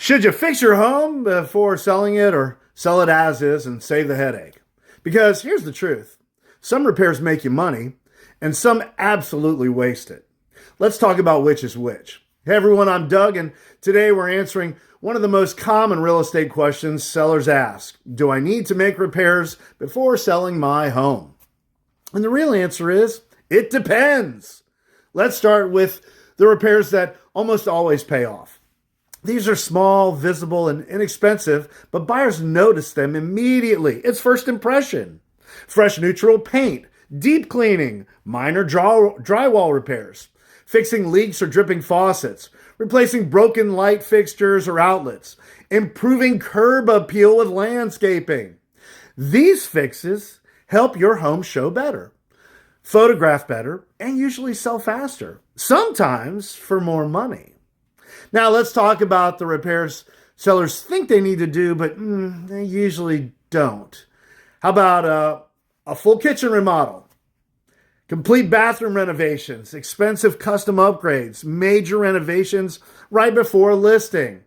Should you fix your home before selling it or sell it as is and save the headache? Because here's the truth, some repairs make you money and some absolutely waste it. Let's talk about which is which. Hey everyone, I'm Doug, and today we're answering one of the most common real estate questions sellers ask. Do I need to make repairs before selling my home? And the real answer is, it depends. Let's start with the repairs that almost always pay off. These are small, visible, and inexpensive, but buyers notice them immediately. It's first impression. Fresh neutral paint, deep cleaning, minor drywall repairs, fixing leaks or dripping faucets, replacing broken light fixtures or outlets, improving curb appeal with landscaping. These fixes help your home show better, photograph better, and usually sell faster, sometimes for more money. Now let's talk about the repairs sellers think they need to do, but they usually don't. How about a full kitchen remodel, complete bathroom renovations, expensive custom upgrades, major renovations right before listing?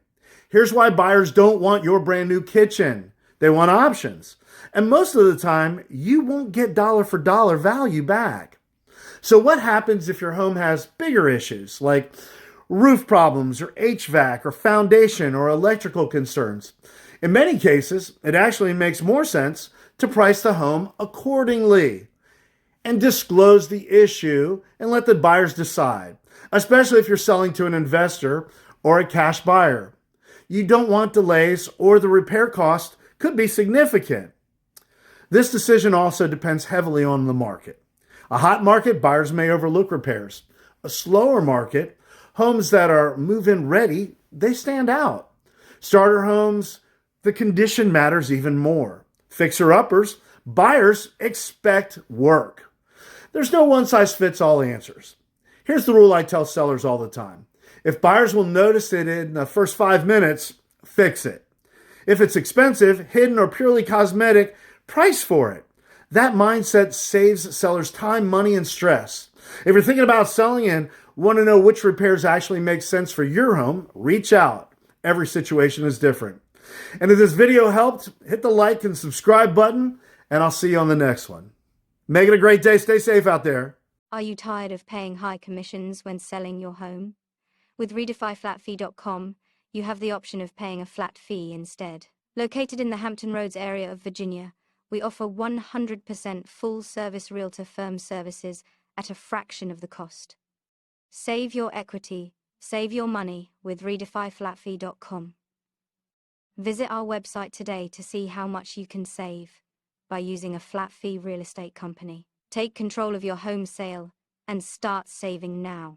Here's why buyers don't want your brand new kitchen. They want options. And most of the time, you won't get dollar for dollar value back. So what happens if your home has bigger issues like roof problems or HVAC or foundation or electrical concerns? In many cases, it actually makes more sense to price the home accordingly and disclose the issue and let the buyers decide, especially if you're selling to an investor or a cash buyer. You don't want delays, or the repair cost could be significant. This decision also depends heavily on the market. A hot market, buyers may overlook repairs. A slower market, homes that are move-in ready, they stand out. Starter homes, the condition matters even more. Fixer-uppers, buyers expect work. There's no one-size-fits-all answers. Here's the rule I tell sellers all the time. If buyers will notice it in the first 5 minutes, fix it. If it's expensive, hidden, or purely cosmetic, price for it. That mindset saves sellers time, money, and stress. If you're thinking about selling and want to know which repairs actually make sense for your home, reach out. Every situation is different. And if this video helped, hit the like and subscribe button, and I'll see you on the next one. Make it a great day. Stay safe out there. Are you tired of paying high commissions when selling your home? With RedefyFlatFee.com, you have the option of paying a flat fee instead. Located in the Hampton Roads area of Virginia, we offer 100% full-service realtor firm services at a fraction of the cost. Save your equity, save your money with RedefyFlatFee.com. Visit our website today to see how much you can save by using a flat fee real estate company. Take control of your home sale and start saving now.